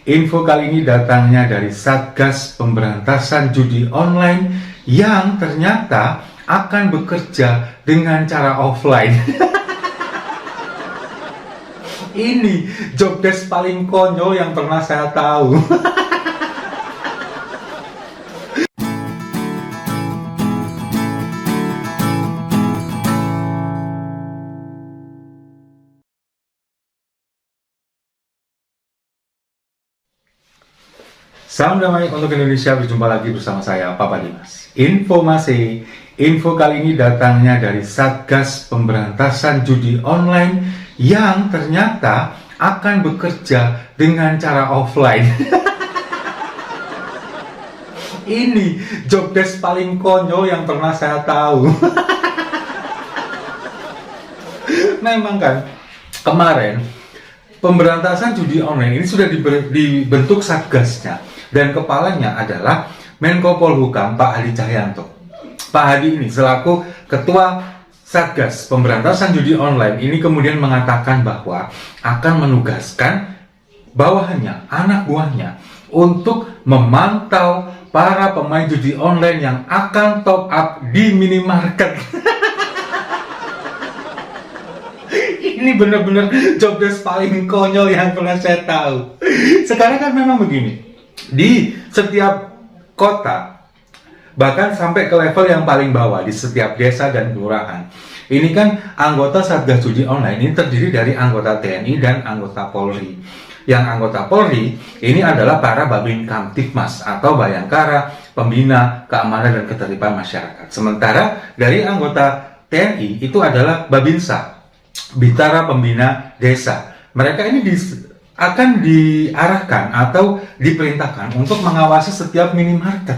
Info kali ini datangnya dari Satgas Pemberantasan Judi Online yang ternyata akan bekerja dengan cara offline. Ini jobdesk paling konyol yang pernah saya tahu. Salam damai untuk Indonesia, berjumpa lagi bersama saya, Papa Dimas. Info kali ini datangnya dari Satgas Pemberantasan Judi Online yang ternyata akan bekerja dengan cara offline. Ini jobdesk paling konyol yang pernah saya tahu. Memang kan, kemarin pemberantasan judi online ini sudah dibentuk satgasnya. Dan kepalanya adalah Menko Polhukam Pak Hadi Cahyanto. Pak Hadi ini selaku Ketua Satgas Pemberantasan Judi Online ini kemudian mengatakan bahwa akan menugaskan bawahannya, anak buahnya, untuk memantau para pemain judi online yang akan top up di minimarket. Ini benar-benar jobdesk paling konyol yang pernah saya tahu. Sekarang kan memang begini. Di setiap kota, bahkan sampai ke level yang paling bawah, di setiap desa dan kelurahan, ini kan anggota Satgas Judi Online ini terdiri dari anggota TNI dan anggota Polri. Yang anggota Polri ini adalah para Babin Kamtibmas atau Bayangkara, Pembina Keamanan dan Ketertiban Masyarakat. Sementara dari anggota TNI itu adalah Babinsa, Bintara Pembina Desa. Mereka ini akan diarahkan atau diperintahkan untuk mengawasi setiap minimarket,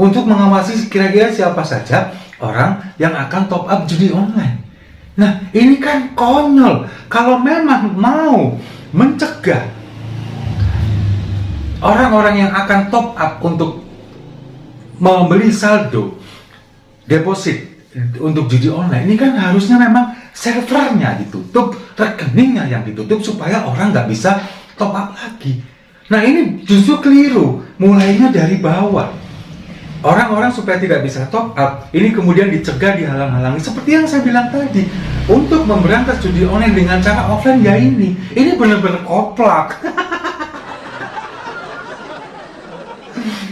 untuk mengawasi kira-kira siapa saja orang yang akan top up judi online. Nah, ini kan konyol. Kalau memang mau mencegah orang-orang yang akan top up untuk membeli saldo deposit untuk judi online, ini kan harusnya memang servernya ditutup, rekeningnya yang ditutup supaya orang nggak bisa top up lagi. Nah, ini justru keliru, mulainya dari bawah. Orang-orang supaya tidak bisa top up, ini kemudian dicegah, dihalang-halangi. Seperti yang saya bilang tadi, untuk memberantas judi online dengan cara offline ya ini benar-benar koplak.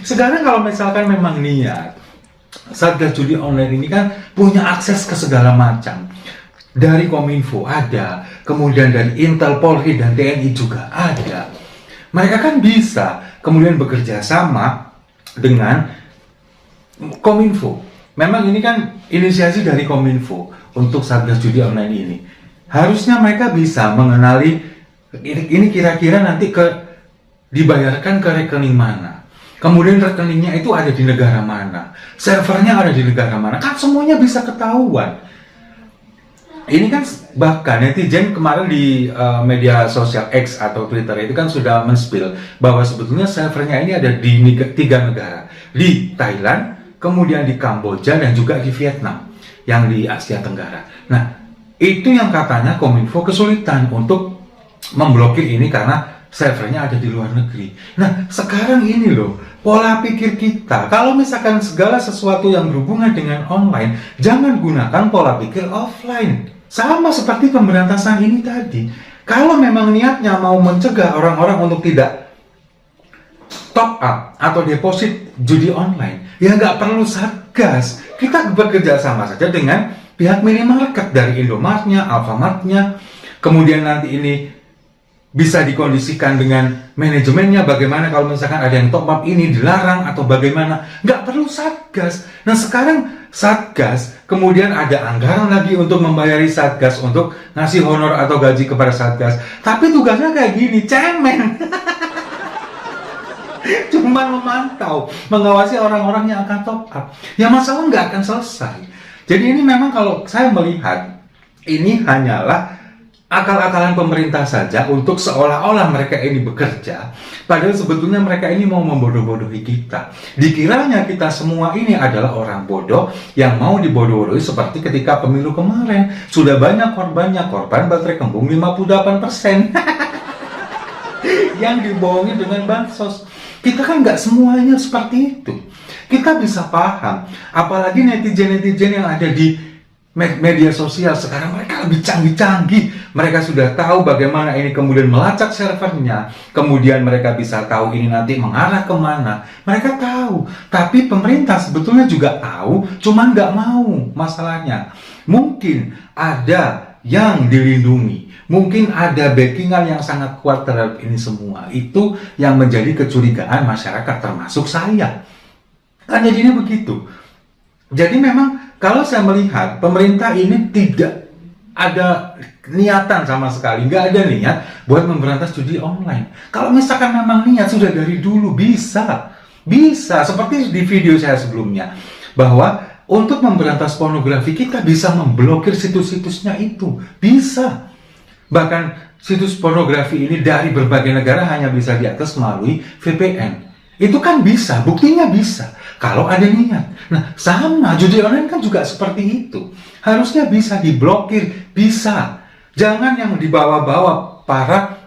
Sekarang kalau misalkan memang niat, Satgas Judi Online ini kan punya akses ke segala macam. Dari Kominfo ada, kemudian dari Intel, Polri, dan TNI juga ada. Mereka kan bisa kemudian bekerja sama dengan Kominfo. Memang ini kan inisiasi dari Kominfo untuk Satgas Judi Online ini. Harusnya mereka bisa mengenali ini kira-kira nanti dibayarkan ke rekening mana. Kemudian rekeningnya itu ada di negara mana, servernya ada di negara mana, kan semuanya bisa ketahuan. Ini kan bahkan netizen kemarin di media sosial X atau Twitter itu kan sudah men-spill bahwa sebetulnya servernya ini ada di 3 negara, di Thailand, kemudian di Kamboja, dan juga di Vietnam yang di Asia Tenggara. Nah, itu yang katanya Kominfo kesulitan untuk memblokir ini karena servernya ada di luar negeri. Nah, sekarang ini loh, pola pikir kita, kalau misalkan segala sesuatu yang berhubungan dengan online, jangan gunakan pola pikir offline. Sama seperti pemberantasan ini tadi. Kalau memang niatnya mau mencegah orang-orang untuk tidak top up atau deposit judi online, ya nggak perlu satgas. Kita bekerja sama saja dengan pihak minimarket dari Indomartnya, Alfamartnya, kemudian nanti ini bisa dikondisikan dengan manajemennya, bagaimana kalau misalkan ada yang top up ini dilarang atau bagaimana, nggak perlu satgas. Nah, sekarang satgas kemudian ada anggaran lagi untuk membayari satgas, untuk ngasih honor atau gaji kepada satgas, tapi tugasnya kayak gini, cemen. Cuma memantau, mengawasi orang-orang yang akan top up, ya masalah nggak akan selesai. Jadi ini memang kalau saya melihat ini hanyalah akal-akalan pemerintah saja untuk seolah-olah mereka ini bekerja, padahal sebetulnya mereka ini mau membodoh-bodohi kita. Dikiranya kita semua ini adalah orang bodoh yang mau dibodoh-bodohi seperti ketika pemilu kemarin. Sudah banyak korbannya, korban baterai kembung 58%. yang dibohongi dengan bansos. Kita kan nggak semuanya seperti itu. Kita bisa paham, apalagi netizen-netizen yang ada di media sosial sekarang, mereka lebih canggih-canggih. Mereka sudah tahu bagaimana ini kemudian melacak servernya, kemudian mereka bisa tahu ini nanti mengarah kemana. Mereka tahu, tapi pemerintah sebetulnya juga tahu, cuman nggak mau. Masalahnya mungkin ada yang dilindungi, mungkin ada backingan yang sangat kuat terhadap ini semua. Itu yang menjadi kecurigaan masyarakat, termasuk saya. Kan jadinya begitu. Jadi memang kalau saya melihat pemerintah ini tidak ada niatan sama sekali, nggak ada niat buat memberantas judi online. Kalau misalkan memang niat sudah dari dulu bisa seperti di video saya sebelumnya, bahwa untuk memberantas pornografi kita bisa memblokir situs-situsnya itu, bisa. Bahkan situs pornografi ini dari berbagai negara hanya bisa diakses melalui VPN. Itu kan bisa, buktinya bisa, kalau ada niat. Nah, sama, judi online kan juga seperti itu. Harusnya bisa diblokir, bisa. Jangan yang dibawa-bawa para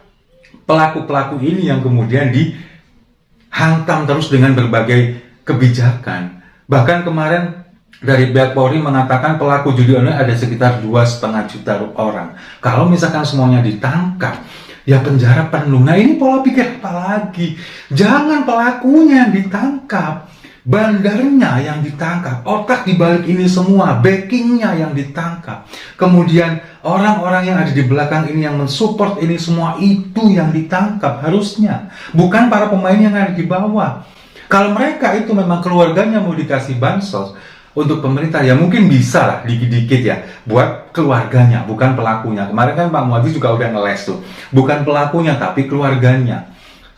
pelaku-pelaku ini yang kemudian dihantam terus dengan berbagai kebijakan. Bahkan kemarin dari pihak Polri mengatakan pelaku judi online ada sekitar 2,5 juta orang. Kalau misalkan semuanya ditangkap, ya penjara penuh. Nah, ini pola pikir apa lagi? Jangan pelakunya yang ditangkap, bandarnya yang ditangkap, otak dibalik ini semua, backingnya yang ditangkap. Kemudian orang-orang yang ada di belakang ini yang mensupport ini semua, itu yang ditangkap harusnya. Bukan para pemain yang ada di bawah. Kalau mereka itu memang keluarganya mau dikasih bansos, untuk pemerintah ya mungkin bisa lah dikit-dikit ya buat keluarganya, bukan pelakunya. Kemarin kan Pak Muhadjir juga udah ngeles tuh, bukan pelakunya tapi keluarganya.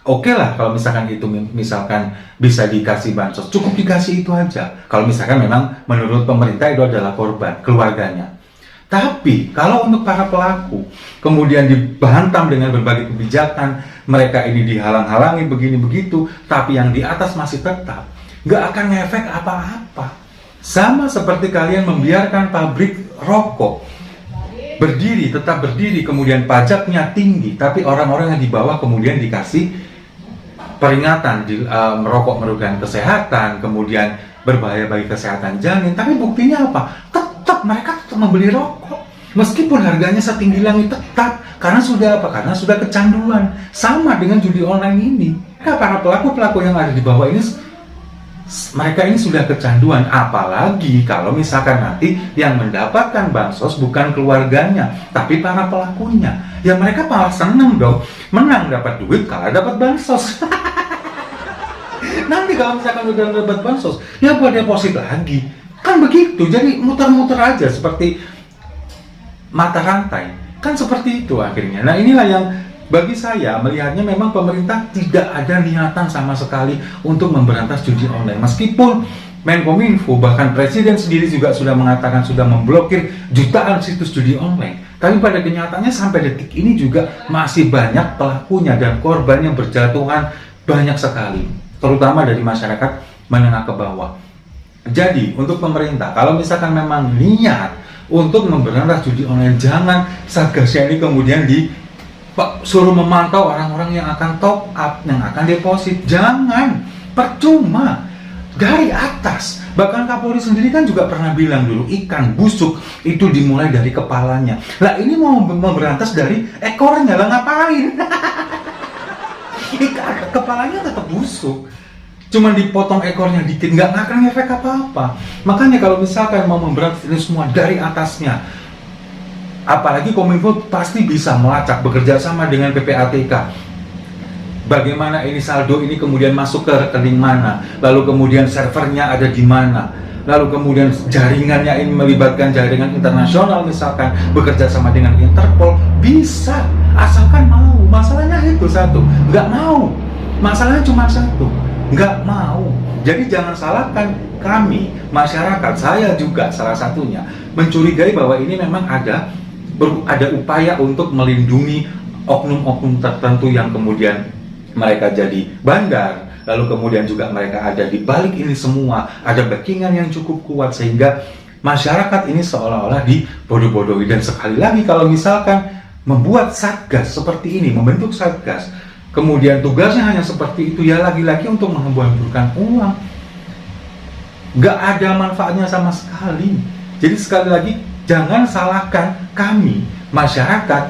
Oke lah kalau misalkan itu misalkan bisa dikasih bansos, cukup dikasih itu aja. Kalau misalkan memang menurut pemerintah itu adalah korban, keluarganya. Tapi kalau untuk para pelaku kemudian dihantam dengan berbagai kebijakan, mereka ini dihalang-halangi begini begitu, tapi yang di atas masih tetap, nggak akan ngefek apa-apa. Sama seperti kalian membiarkan pabrik rokok berdiri, tetap berdiri, kemudian pajaknya tinggi, tapi orang-orang yang di bawah kemudian dikasih peringatan merokok merugikan kesehatan, kemudian berbahaya bagi kesehatan janin. Tapi buktinya apa? Tetap mereka tetap membeli rokok, meskipun harganya setinggi langit, tetap. Karena sudah apa? Karena sudah kecanduan. Sama dengan judi online ini. Nah, para pelaku-pelaku yang ada di bawah ini, mereka ini sudah kecanduan, apalagi kalau misalkan nanti yang mendapatkan bansos bukan keluarganya, tapi para pelakunya. Ya mereka malah seneng dong, menang dapat duit, kalah dapat bansos. Nanti kalau misalkan udah dapat bansos, ya buat deposit lagi. Kan begitu, jadi muter-muter aja seperti mata rantai. Kan seperti itu akhirnya. Nah inilah yang bagi saya melihatnya memang pemerintah tidak ada niatan sama sekali untuk memberantas judi online. Meskipun Menkominfo bahkan Presiden sendiri juga sudah mengatakan sudah memblokir jutaan situs judi online. Tapi pada kenyataannya sampai detik ini juga masih banyak pelakunya dan korban yang berjatuhan banyak sekali. Terutama dari masyarakat menengah ke bawah. Jadi untuk pemerintah kalau misalkan memang niat untuk memberantas judi online, jangan Satgasnya ini kemudian suruh memantau orang-orang yang akan top up, yang akan deposit. Jangan, percuma. Dari atas, bahkan Kapolri sendiri kan juga pernah bilang dulu, ikan busuk itu dimulai dari kepalanya. Lah ini mau memberantas dari ekornya, lah ngapain? Kepalanya tetap busuk, cuman dipotong ekornya dikit, nggak akan efek apa-apa. Makanya kalau misalkan mau memberantas ini semua dari atasnya, apalagi Kominfo pasti bisa melacak, bekerja sama dengan PPATK. Bagaimana ini saldo ini kemudian masuk ke rekening mana, lalu kemudian servernya ada di mana, lalu kemudian jaringannya ini melibatkan jaringan internasional misalkan, bekerja sama dengan Interpol, bisa, asalkan mau. Masalahnya itu satu, nggak mau. Masalahnya cuma satu, nggak mau. Jadi jangan salahkan kami, masyarakat, saya juga salah satunya, mencurigai bahwa ini memang ada upaya untuk melindungi oknum-oknum tertentu yang kemudian mereka jadi bandar, lalu kemudian juga mereka ada di balik ini semua, ada backingan yang cukup kuat sehingga masyarakat ini seolah-olah dibodoh-bodohi. Dan sekali lagi kalau misalkan membuat satgas seperti ini, membentuk satgas, kemudian tugasnya hanya seperti itu, ya lagi-lagi untuk menghambur-hamburkan uang. Nggak ada manfaatnya sama sekali. Jadi sekali lagi, jangan salahkan kami, masyarakat,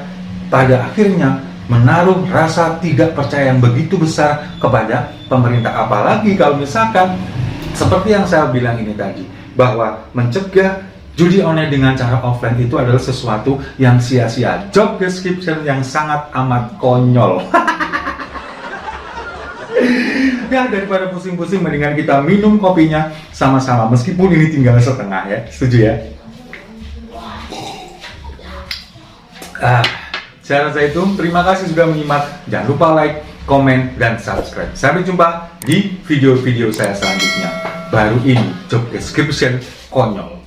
pada akhirnya menaruh rasa tidak percaya yang begitu besar kepada pemerintah. Apalagi kalau misalkan, seperti yang saya bilang ini tadi, bahwa mencegah judi online dengan cara offline itu adalah sesuatu yang sia-sia. Job description yang sangat amat konyol. Ya, daripada pusing-pusing, mendingan kita minum kopinya sama-sama, meskipun ini tinggal setengah ya. Setuju ya? Saya rasa itu. Terima kasih sudah menyimak. Jangan lupa like, komen, dan subscribe. Sampai jumpa di video-video saya selanjutnya. Baru ini job description konyol.